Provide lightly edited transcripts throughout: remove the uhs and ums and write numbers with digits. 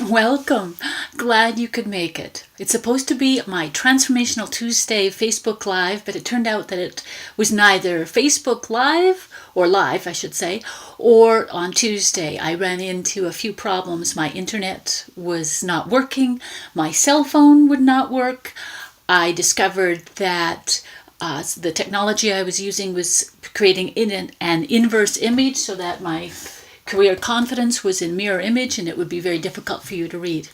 Welcome. Glad you could make it. It's supposed to be my Transformational Tuesday Facebook Live, but it turned out that it was neither Facebook Live, or live, I should say, or on Tuesday. I ran into a few problems. My internet was not working. My cell phone would not work. I discovered that the technology I was using was creating an inverse image so that my career confidence was in mirror image and it would be very difficult for you to read.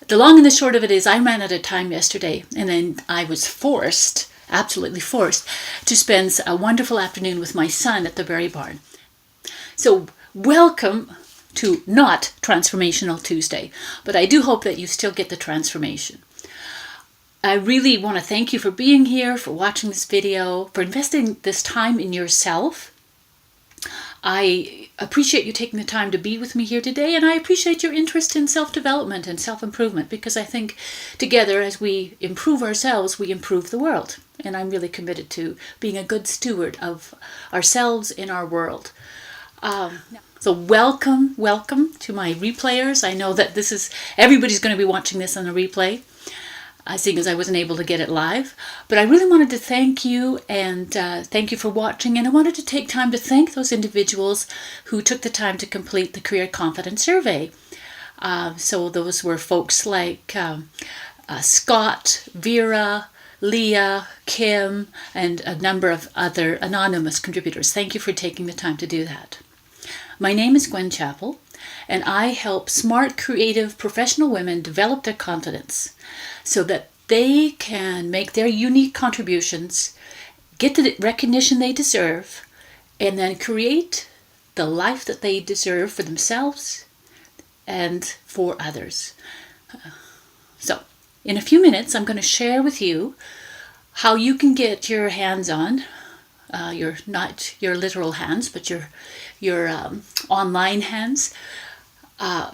The long and the short of it is I ran out of time yesterday and then I was forced, absolutely forced, to spend a wonderful afternoon with my son at the Berry Barn. So welcome to not Transformational Tuesday, but I do hope that you still get the transformation. I really want to thank you for being here, for watching this video, for investing this time in yourself. I appreciate you taking the time to be with me here today, and I appreciate your interest in self-development and self-improvement, because I think together as we improve ourselves, we improve the world. And I'm really committed to being a good steward of ourselves in our world. So welcome to my replayers. I know that everybody's going to be watching this on a replay, seeing as I wasn't able to get it live. But I really wanted to thank you, and thank you for watching. And I wanted to take time to thank those individuals who took the time to complete the Career Confidence Survey. So those were folks like Scott, Vera, Leah, Kim, and a number of other anonymous contributors. Thank you for taking the time to do that. My name is Gwen Chappell, and I help smart, creative, professional women develop their confidence so that they can make their unique contributions, get the recognition they deserve, and then create the life that they deserve for themselves and for others. So, in a few minutes, I'm going to share with you how you can get your hands on, not your literal hands, but your online hands,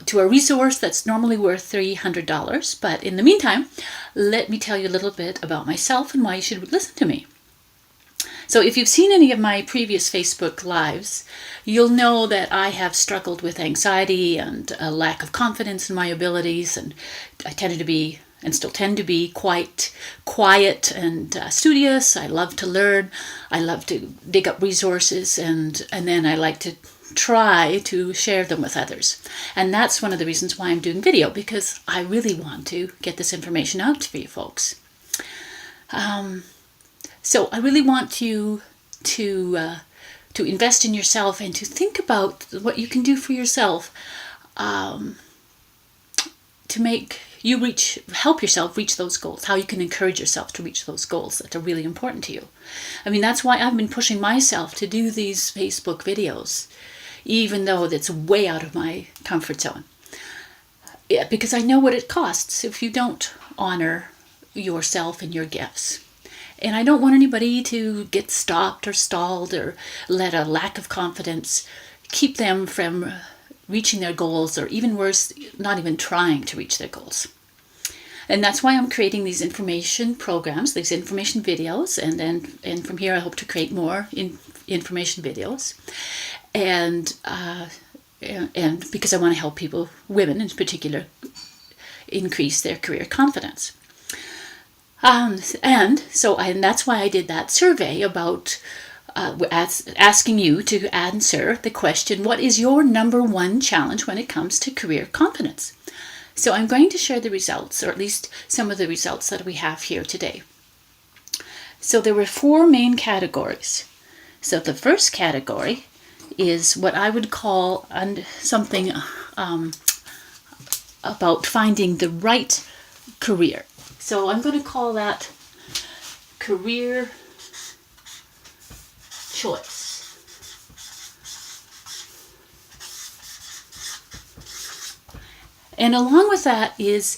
to a resource that's normally worth $300. But in the meantime, let me tell you a little bit about myself and why you should listen to me. So if you've seen any of my previous Facebook Lives, you'll know that I have struggled with anxiety and a lack of confidence in my abilities, and I tended to be and still tend to be quite quiet and studious. I love to learn. I love to dig up resources, and then I like to try to share them with others. And that's one of the reasons why I'm doing video, because I really want to get this information out to you folks. So I really want you to invest in yourself and to think about what you can do for yourself to make you help yourself reach those goals, how you can encourage yourself to reach those goals that are really important to you. I mean, that's why I've been pushing myself to do these Facebook videos, even though that's way out of my comfort zone. Yeah, because I know what it costs if you don't honor yourself and your gifts. And I don't want anybody to get stopped or stalled or let a lack of confidence keep them from reaching their goals, or even worse, not even trying to reach their goals. And that's why I'm creating these information programs, these information videos, and from here I hope to create more information videos. And because I want to help people, women in particular, increase their career confidence. And that's why I did that survey about asking you to answer the question, what is your number one challenge when it comes to career confidence? So I'm going to share the results, or at least some of the results that we have here today. So there were 4 main categories. So the first category is what I would call something about finding the right career. So I'm going to call that career choice. And along with that is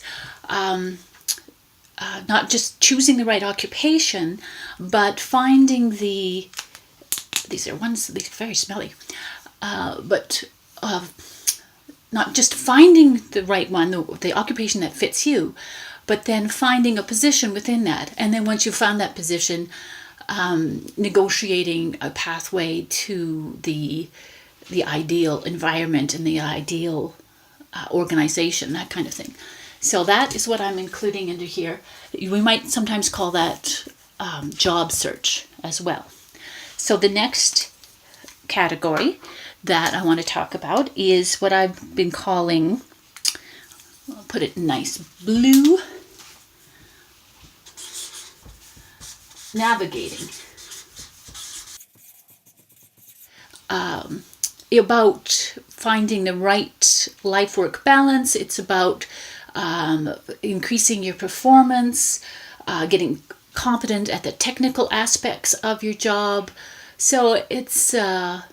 not just choosing the right occupation, but finding these are very smelly, but not just finding the right one, the occupation that fits you, but then finding a position within that. And then once you've found that position, negotiating a pathway to the ideal environment and the ideal organization, that kind of thing. So that is what I'm including into here. We might sometimes call that job search as well. So the next category that I want to talk about is what I've been calling, I'll put it in nice blue, navigating. About finding the right life-work balance. It's about increasing your performance, getting competent at the technical aspects of your job. So it's, I'm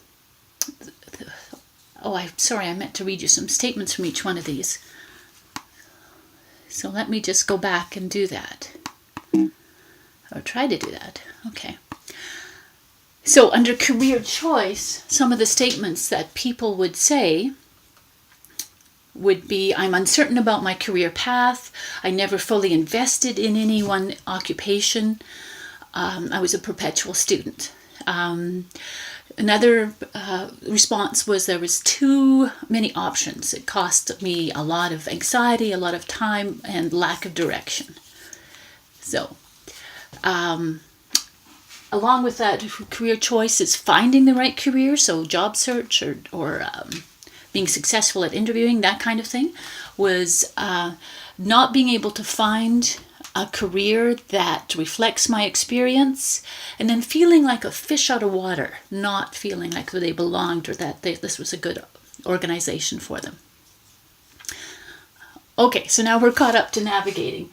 sorry, I meant to read you some statements from each one of these. So let me just go back and do that. Or try to do that. Okay. So under career choice, some of the statements that people would say would be, I'm uncertain about my career path. I never fully invested in any one occupation. I was a perpetual student. Another response was there was too many options. It cost me a lot of anxiety, a lot of time, and lack of direction. So, along with that, career choice is finding the right career, so job search or being successful at interviewing, that kind of thing, was not being able to find a career that reflects my experience, and then feeling like a fish out of water, not feeling like they belonged or that this was a good organization for them. Okay, so now we're caught up to navigating.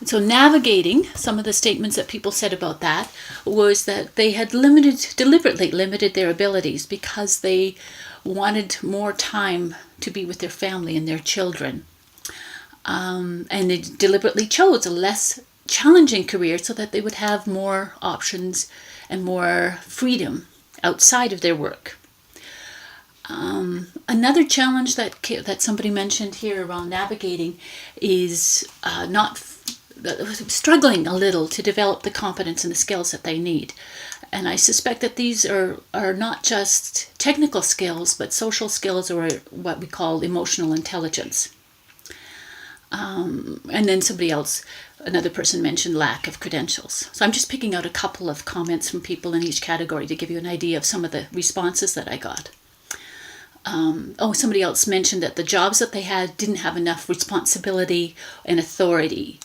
So navigating, some of the statements that people said about that was that they had deliberately limited their abilities because they wanted more time to be with their family and their children. And they deliberately chose a less challenging career so that they would have more options and more freedom outside of their work. Another challenge that somebody mentioned here around navigating is struggling a little to develop the competence and the skills that they need. And I suspect that these are not just technical skills, but social skills, or what we call emotional intelligence. And then another person mentioned lack of credentials. So I'm just picking out a couple of comments from people in each category to give you an idea of some of the responses that I got. Somebody else mentioned that the jobs that they had didn't have enough responsibility and authority.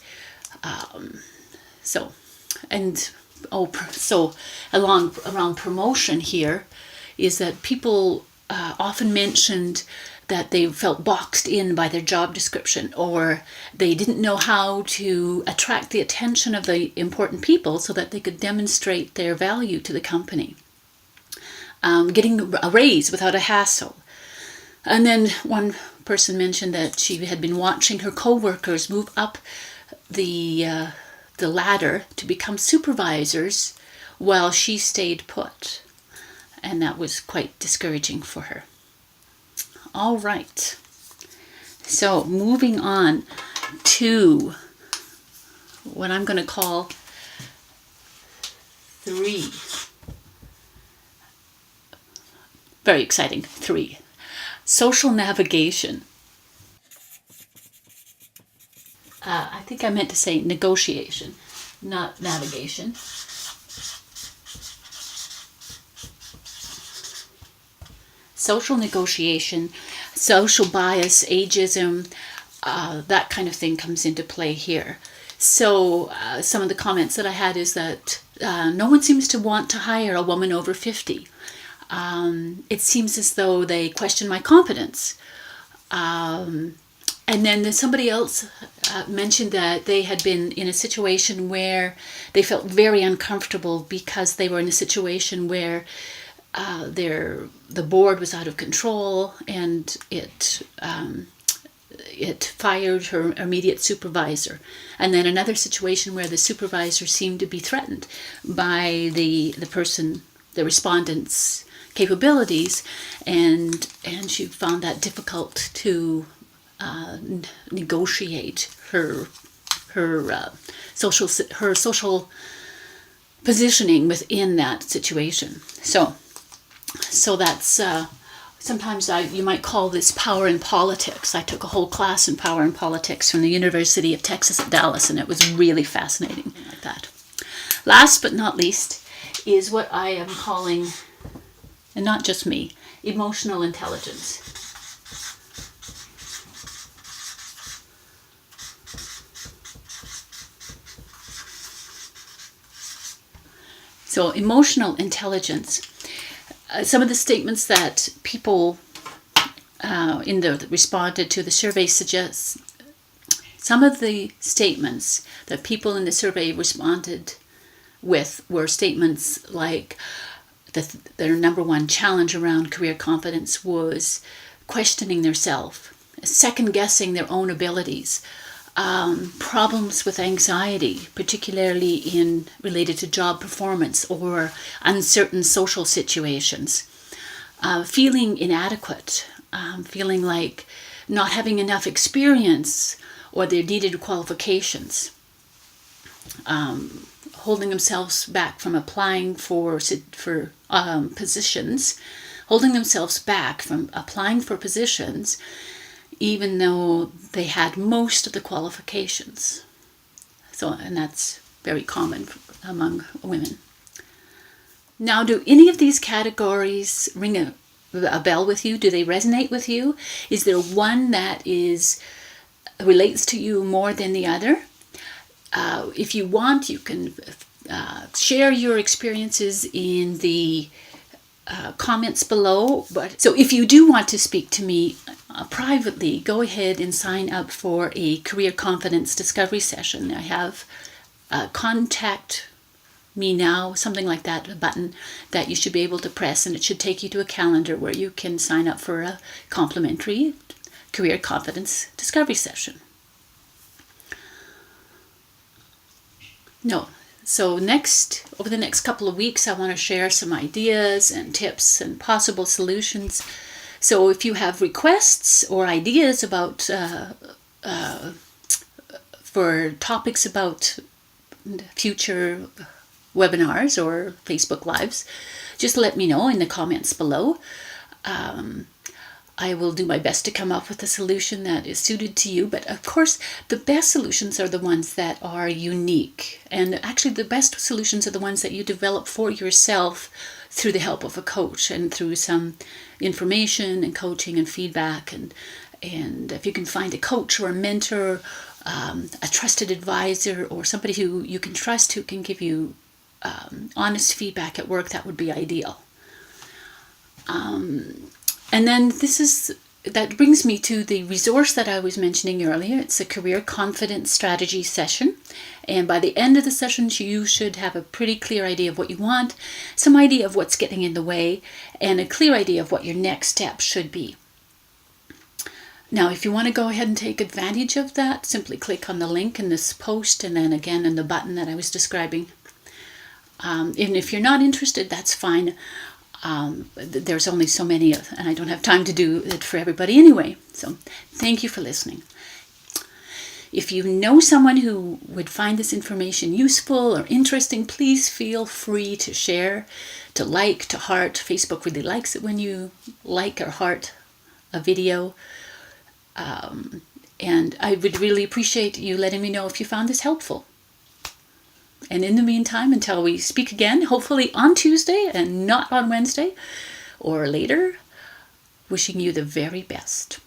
Around promotion here is that people often mentioned that they felt boxed in by their job description, or they didn't know how to attract the attention of the important people so that they could demonstrate their value to the company. Getting a raise without a hassle. And then one person mentioned that she had been watching her co-workers move up the ladder to become supervisors while she stayed put. And that was quite discouraging for her. All right. So moving on to what I'm going to call 3. Very exciting. 3. Social navigation. I think I meant to say negotiation, not navigation. Social negotiation, social bias, ageism, that kind of thing comes into play here. So some of the comments that I had is that no one seems to want to hire a woman over 50. It seems as though they question my competence. And then somebody else mentioned that they had been in a situation where they felt very uncomfortable because they were in a situation where the board was out of control, and it fired her immediate supervisor. And then another situation where the supervisor seemed to be threatened by the respondent's capabilities, and she found that difficult to negotiate her social positioning within that situation. So that's sometimes you might call this power in politics. I took a whole class in power in politics from the University of Texas at Dallas, and it was really fascinating like that. Last but not least is what I am calling, and not just me, emotional intelligence. So emotional intelligence. Some of the statements that people responded to the survey suggest. Some of the statements that people in the survey responded with were statements like their number one challenge around career confidence was questioning their self, second guessing their own abilities, problems with anxiety, particularly related to job performance or uncertain social situations, feeling inadequate, feeling like not having enough experience or their needed qualifications, holding themselves back from applying for positions, holding themselves back from applying for positions even though they had most of the qualifications. And that's very common among women. Now, do any of these categories ring a bell with you? Do they resonate with you? Is there one that relates to you more than the other? If you want, you can share your experiences in the comments below. So if you do want to speak to me privately, go ahead and sign up for a career confidence discovery session. I have contact me now, something like that, a button that you should be able to press, and it should take you to a calendar where you can sign up for a complimentary career confidence discovery session. So over the next couple of weeks, I want to share some ideas and tips and possible solutions. So if you have requests or ideas about for topics about future webinars or Facebook Lives, just let me know in the comments below. I will do my best to come up with a solution that is suited to you. But of course, the best solutions are the ones that are unique. And actually, the best solutions are the ones that you develop for yourself through the help of a coach and through some information and coaching and feedback. And if you can find a coach or a mentor, a trusted advisor, or somebody who you can trust who can give you honest feedback at work, that would be ideal. And then that brings me to the resource that I was mentioning earlier. It's a career confidence strategy session. And by the end of the session, you should have a pretty clear idea of what you want, some idea of what's getting in the way, and a clear idea of what your next step should be. Now, if you want to go ahead and take advantage of that, simply click on the link in this post and then again in the button that I was describing. And if you're not interested, that's fine. There's only so many, and I don't have time to do it for everybody anyway. So thank you for listening. If you know someone who would find this information useful or interesting, please feel free to share, to like, to heart. Facebook really likes it when you like or heart a video. And I would really appreciate you letting me know if you found this helpful. And in the meantime, until we speak again, hopefully on Tuesday and not on Wednesday or later, wishing you the very best.